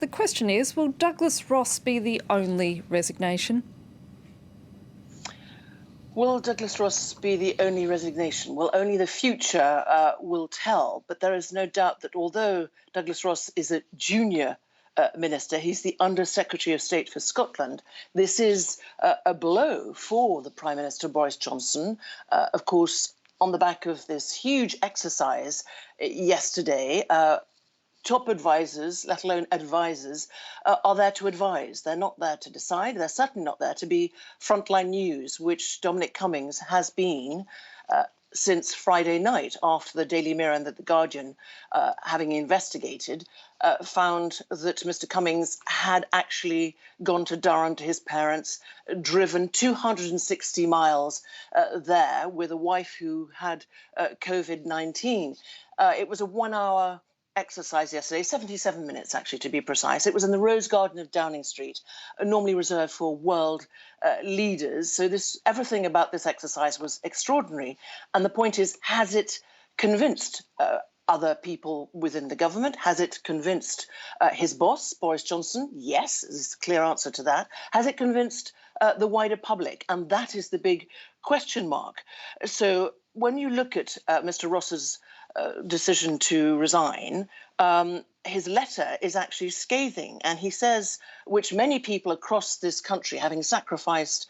The question is, will Douglas Ross be the only resignation? Will Douglas Ross be the only resignation? Well, only the future will tell. But there is no doubt that although Douglas Ross is a junior minister, he's the Under Secretary of State for Scotland. This is a blow for the Prime Minister, Boris Johnson. Of course, on the back of this huge exercise yesterday, top advisors, let alone advisors, are there to advise. They're not there to decide. They're certainly not there to be frontline news, which Dominic Cummings has been since Friday night, after the Daily Mirror and the Guardian, having investigated, found that Mr. Cummings had actually gone to Durham to his parents, driven 260 miles there with a wife who had COVID-19. It was a 1 hour exercise yesterday, 77 minutes actually to be precise. It was in the Rose Garden of Downing Street, normally reserved for world leaders. So everything about this exercise was extraordinary. And the point is, has it convinced other people within the government? Has it convinced his boss, Boris Johnson? Yes, is a clear answer to that. Has it convinced the wider public? And that is the big question mark. So when you look at Mr. Ross's decision to resign, his letter is actually scathing. And he says, which many people across this country, having sacrificed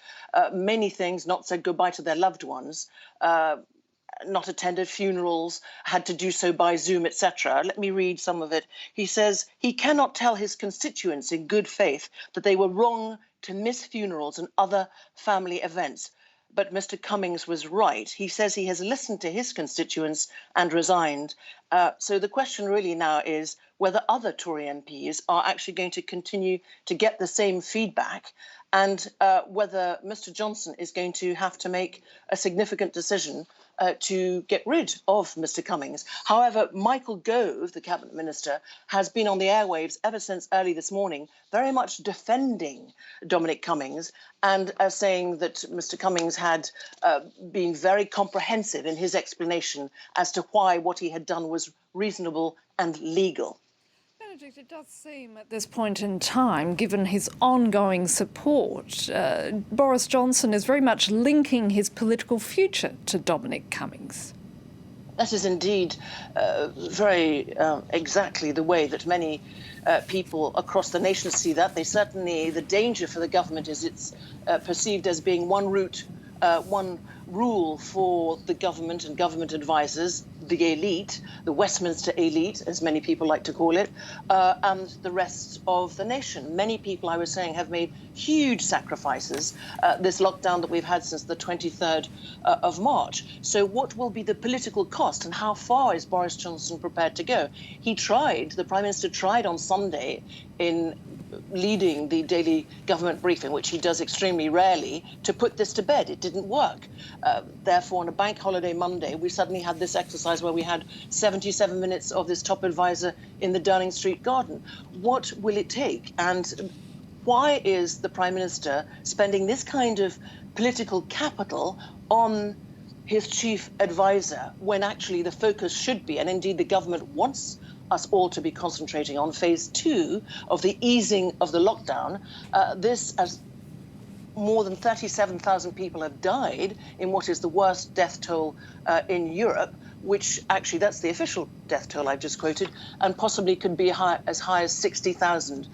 many things, not said goodbye to their loved ones, not attended funerals, had to do so by Zoom, etc. Let me read some of it. He says he cannot tell his constituents in good faith that they were wrong to miss funerals and other family events. But Mr. Cummings was right. He says he has listened to his constituents and resigned. So the question really now is whether other Tory MPs are actually going to continue to get the same feedback, and whether Mr. Johnson is going to have to make a significant decision to get rid of Mr. Cummings. However, Michael Gove, the Cabinet Minister, has been on the airwaves ever since early this morning, very much defending Dominic Cummings and saying that Mr. Cummings had been very comprehensive in his explanation as to why what he had done was reasonable and legal. Bénédicte, it does seem at this point in time, given his ongoing support, Boris Johnson is very much linking his political future to Dominic Cummings. That is indeed very exactly the way that many people across the nation see that. The danger for the government is it's perceived as being one route, one rule for the government and government advisors, the elite, the Westminster elite, as many people like to call it, and the rest of the nation. Many people, I was saying, have made huge sacrifices this lockdown that we've had since the 23rd of March. So what will be the political cost, and how far is Boris Johnson prepared to go? The Prime Minister tried on Sunday in leading the daily government briefing, which he does extremely rarely, to put this to bed. It didn't work. Therefore, on a bank holiday Monday, we suddenly had this exercise where we had 77 minutes of this top advisor in the Downing Street garden. What will it take? And why is the Prime Minister spending this kind of political capital on his chief advisor when actually the focus should be, and indeed the government wants us all to be concentrating on, phase 2 of the easing of the lockdown? This, as more than 37,000 people have died in what is the worst death toll in Europe, which actually that's the official death toll I've just quoted, and possibly could be as high as 60,000.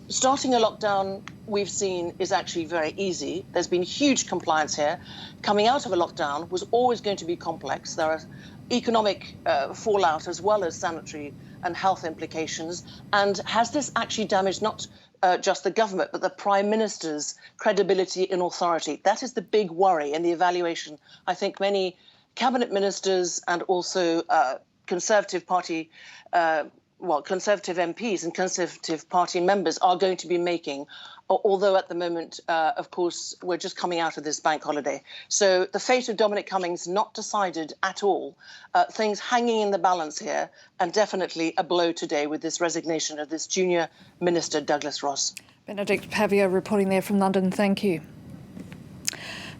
Starting a lockdown, we've seen, is actually very easy. There's been huge compliance here. Coming out of a lockdown was always going to be complex. There are economic fallout as well as sanitary and health implications. And has this actually damaged not just the government, but the Prime Minister's credibility and authority? That is the big worry in the evaluation. I think many cabinet ministers and also Conservative Party Conservative MPs and Conservative Party members are going to be making, although at the moment, of course, we're just coming out of this bank holiday. So the fate of Dominic Cummings not decided at all. Things hanging in the balance here, and definitely a blow today with this resignation of this junior minister, Douglas Ross. Bénédicte Paviot reporting there from London. Thank you.